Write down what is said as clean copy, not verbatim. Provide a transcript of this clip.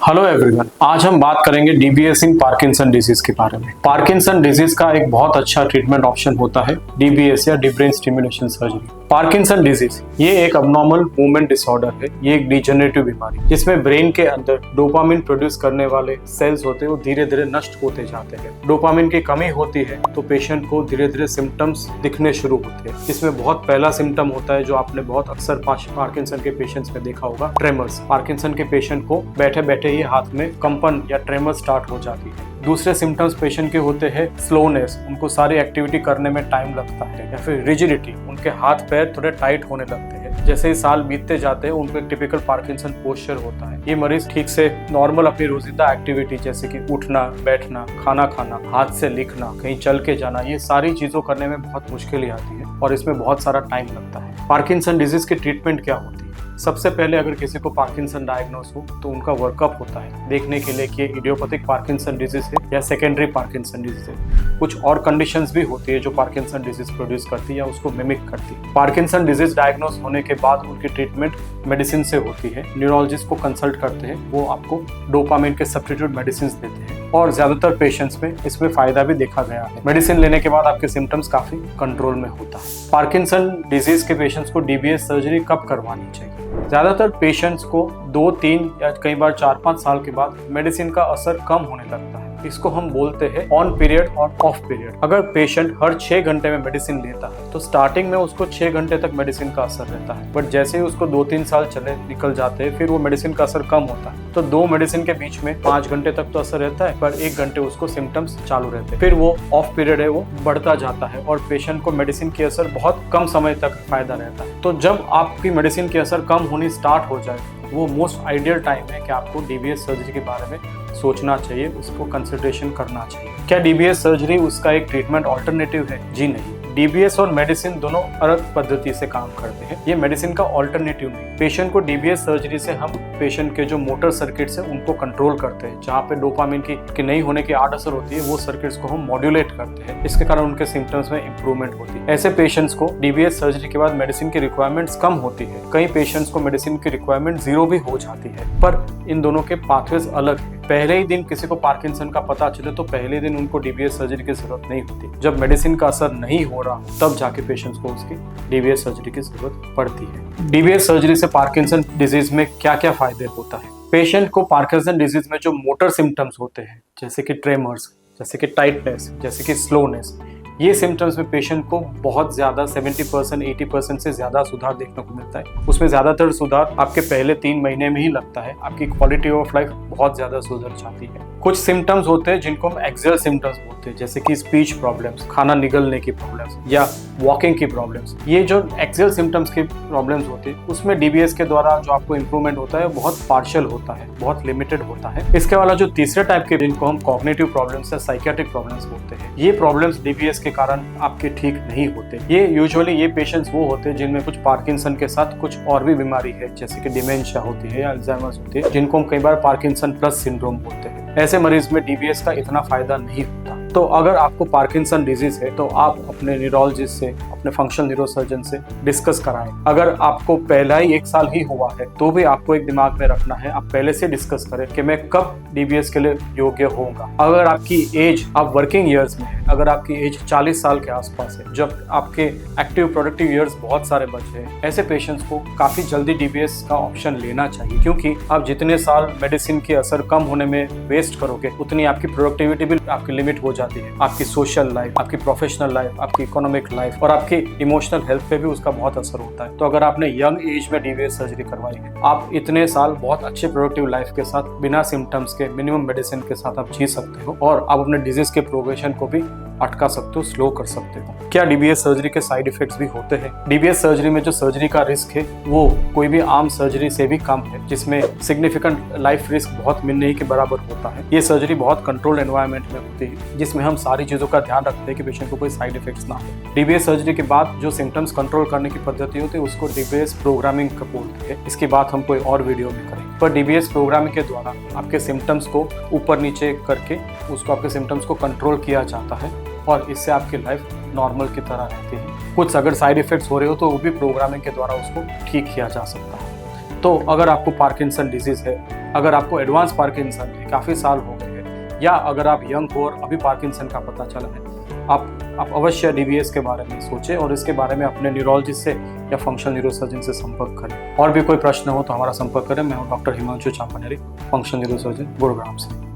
Hello everyone, आज हम बात करेंगे डीबीएस इन पार्किंसन डिजीज के बारे में। पार्किंसन डिजीज का एक बहुत अच्छा ट्रीटमेंट ऑप्शन होता है डीबीएस या deep brain stimulation surgery. Parkinson disease ये एक अबनॉर्मल मूवमेंट डिसऑर्डर है। ये एक डिजेनरेटिव बीमारी जिसमें ब्रेन के अंदर डोपामिन प्रोड्यूस करने वाले सेल्स होते हैं वो धीरे धीरे नष्ट होते जाते हैं। डोपामिन की कमी होती है तो पेशेंट को धीरे धीरे सिम्टम्स दिखने शुरू होते हैं। इसमें बहुत पहला सिम्टम होता है जो आपने बहुत अक्सर पार्किंसन के पेशेंट्स में देखा होगा, ट्रेमर्स। पार्किंसन के पेशेंट को बैठे बैठे ही हाथ में कंपन या ट्रेमर स्टार्ट हो जाती है। दूसरे सिम्टम्स पेशेंट के होते हैं स्लोनेस, उनको सारी एक्टिविटी करने में टाइम लगता है, या फिर रिजिडिटी, उनके हाथ पैर थोड़े टाइट होने लगते हैं। जैसे ही साल बीतते जाते हैं उनको एक टिपिकल पार्किंसन पोस्चर होता है। ये मरीज ठीक से नॉर्मल अपनी रोजिंदा एक्टिविटी जैसे कि उठना, बैठना, खाना खाना, हाथ से लिखना, कहीं चल के जाना, ये सारी चीजों करने में बहुत मुश्किल आती है और इसमें बहुत सारा टाइम लगता है। पार्किंसन डिजीज की ट्रीटमेंट क्या होती है? सबसे पहले अगर किसी को पार्किंसन डायग्नोस हो तो उनका वर्कअप होता है देखने के लिए कि ये इडियोपैथिक पार्किंसन डिजीज है या सेकेंडरी पार्किंसन डिजीज है। कुछ और कंडीशंस भी होती है जो पार्किंसन डिजीज प्रोड्यूस करती है या उसको मिमिक करती है। पार्किंसन डिजीज डायग्नोस होने के बाद उनकी ट्रीटमेंट मेडिसिन से होती है। न्यूरोलॉजिस्ट को कंसल्ट करते हैं, वो आपको डोपामिन के सब्स्टिट्यूट मेडिसिन देते हैं और ज्यादातर पेशेंट्स में इसमें फायदा भी देखा गया है। मेडिसिन लेने के बाद आपके सिम्टम्स काफी कंट्रोल में होता है। पार्किंसन डिजीज के पेशेंट्स को डीबीएस सर्जरी कब करवानी चाहिए? ज्यादातर पेशेंट्स को 2-3 या कई बार 4-5 साल के बाद मेडिसिन का असर कम होने लगता है। इसको हम बोलते हैं ऑन पीरियड और ऑफ पीरियड। अगर पेशेंट हर 6 घंटे में मेडिसिन लेता है तो स्टार्टिंग में उसको 6 घंटे तक मेडिसिन का असर रहता है, बट जैसे ही उसको 2-3 साल निकल जाते हैं फिर वो मेडिसिन का असर कम होता है। तो 2 मेडिसिन के बीच में 5 घंटे तक तो असर रहता है, पर 1 घंटे उसको सिम्टम्स चालू रहते हैं। फिर वो ऑफ पीरियड है, वो बढ़ता जाता है और पेशेंट को मेडिसिन की असर बहुत कम समय तक फायदा रहता है। तो जब आपकी मेडिसिन की असर कम होनी स्टार्ट हो जाए वो मोस्ट आइडियल टाइम है कि आपको डीबीएस सर्जरी के बारे में सोचना चाहिए, उसको कंसिडरेशन करना चाहिए। क्या डीबीएस सर्जरी उसका एक ट्रीटमेंट ऑल्टरनेटिव है? जी नहीं। डीबीएस और मेडिसिन दोनों अलग पद्धति से काम करते हैं, ये मेडिसिन का ऑल्टरनेटिव नहीं। पेशेंट को डीबीएस सर्जरी से हम पेशेंट के जो मोटर सर्किट्स है उनको कंट्रोल करते हैं। जहाँ पे डोपामिन की नहीं होने की आड़ असर होती है वो सर्किट्स को हम मॉड्यूलेट करते हैं। इसके कारण उनके सिम्टम्स में इंप्रूवमेंट होती है। ऐसे पेशेंट्स को डीबीएस सर्जरी के बाद मेडिसिन की रिक्वायरमेंट्स कम होती है। कई पेशेंट्स को मेडिसिन की रिक्वायरमेंट 0 भी हो जाती है, पर इन दोनों के पाथवेज अलग है। पहले ही दिन किसी को पार्किंसन का पता चले तो पहले दिन उनको डीबीएस सर्जरी की जरूरत नहीं होती। जब मेडिसिन का असर नहीं हो रहा तब जाके पेशेंट्स को उसकी डीबीएस सर्जरी की जरूरत पड़ती है। डीबीएस सर्जरी से पार्किंसन डिजीज में क्या क्या फायदे होता है? पेशेंट को पार्किंसन डिजीज में जो मोटर सिम्टम्स होते हैं जैसे कि ट्रेमर्स, जैसे कि टाइटनेस, जैसे कि स्लोनेस, ये सिम्टम्स में पेशेंट को बहुत ज्यादा 70% 80% से ज्यादा सुधार देखने को मिलता है। उसमें ज्यादातर सुधार आपके पहले 3 महीने में ही लगता है। आपकी क्वालिटी ऑफ लाइफ बहुत ज्यादा सुधर जाती है। कुछ सिम्टम्स होते हैं जिनको हम एक्सियल सिम्टम्स बोलते हैं, जैसे कि स्पीच प्रॉब्लम्स, खाना निगलने की प्रॉब्लम्स या वॉकिंग की प्रॉब्लम्स। ये जो एक्सियल सिम्टम्स की प्रॉब्लम्स होती है उसमें डीबीएस के द्वारा जो आपको इंप्रूवमेंट होता है बहुत पार्शियल होता है, बहुत लिमिटेड होता है। इसके अलावा जो तीसरे टाइप के जिनको हम कॉग्निटिव प्रॉब्लम्स या साइकियाट्रिक प्रॉब्लम्स बोलते हैं, ये प्रॉब्लम्स डीबीएस के कारण आपके ठीक नहीं होते। ये यूजुअली ये पेशेंट्स वो होते हैं जिनमें कुछ पार्किंसन के साथ कुछ और भी बीमारी है, जैसे कि डिमेंशिया होती है या अल्जाइमर्स होती है, जिनको हम कई बार पार्किंसन प्लस सिंड्रोम बोलते हैं। ऐसे मरीज में डीबीएस का इतना फायदा नहीं होता। तो अगर आपको पार्किंसन डिजीज है तो आप अपने न्यूरोलॉजिस्ट से, अपने फंक्शनल न्यूरोसर्जन से डिस्कस कराएं। अगर आपको पहला ही 1 साल ही हुआ है तो भी आपको एक दिमाग में रखना है, आप पहले से डिस्कस करें कि मैं कब डीबीएस के लिए योग्य होऊंगा। अगर आपकी एज, आप वर्किंग ईयर्स में है, अगर आपकी एज 40 साल के आसपास है, जब आपके एक्टिव प्रोडक्टिव ईयर्स बहुत सारे बचे हैं, ऐसे पेशेंट्स को काफी जल्दी डीबीएस का ऑप्शन लेना चाहिए, क्योंकि आप जितने साल मेडिसिन की असर कम होने में वेस्ट करोगे उतनी आपकी प्रोडक्टिविटी भी आपकी लिमिट हो जाती है। आपकी सोशल लाइफ, आपकी प्रोफेशनल लाइफ, आपकी इकोनॉमिक लाइफ और आपकी इमोशनल हेल्थ पे भी उसका बहुत असर होता है। तो अगर आपने यंग एज में डीबीएस सर्जरी करवाई है, आप इतने साल बहुत अच्छे प्रोडक्टिव लाइफ के साथ बिना सिम्टम्स के मिनिमम मेडिसिन के साथ आप जी सकते हो और आप अपने डिजीज के प्रोग्रेशन को भी अटका सकते हो, स्लो कर सकते हो। क्या डीबीएस सर्जरी के साइड इफेक्ट्स भी होते हैं? डीबीएस सर्जरी में जो सर्जरी का रिस्क है वो कोई भी आम सर्जरी से भी कम है, जिसमें सिग्निफिकेंट लाइफ रिस्क बहुत नहीं के बराबर होता है। ये सर्जरी बहुत कंट्रोल्ड एनवायरनमेंट में होती है, जिसमें हम सारी चीजों का ध्यान रखते हैं कि पेशेंट को कोई साइड इफेक्ट्स ना हो। डीबीएस सर्जरी के बाद जो सिम्टम्स कंट्रोल करने की पद्धति होती है उसको डीबीएस प्रोग्रामिंग बोलते हैं। इसकी बात हम कोई और वीडियो में करेंगे। पर डीबीएस प्रोग्रामिंग के द्वारा आपके सिम्टम्स को ऊपर नीचे करके उसको आपके सिम्टम्स को कंट्रोल किया जाता है और इससे आपकी लाइफ नॉर्मल की तरह रहती है। कुछ अगर साइड इफेक्ट्स हो रहे हो तो वो भी प्रोग्रामिंग के द्वारा उसको ठीक किया जा सकता है। तो अगर आपको पार्किंसन डिजीज है अगर आपको एडवांस पार्किंसन है, काफ़ी साल हो गए हैं, या अगर आप यंग हो और अभी पार्किंसन का पता चला है, आप अवश्य DBS के बारे में सोचें और इसके बारे में अपने न्यूरोलॉजिस्ट से या फंक्शनल न्यूरोसर्जन से संपर्क करें। और भी कोई प्रश्न हो तो हमारा संपर्क करें। मैं हूँ doctor Himanshu Champaneri, functional neurosurgeon, Gurugram से।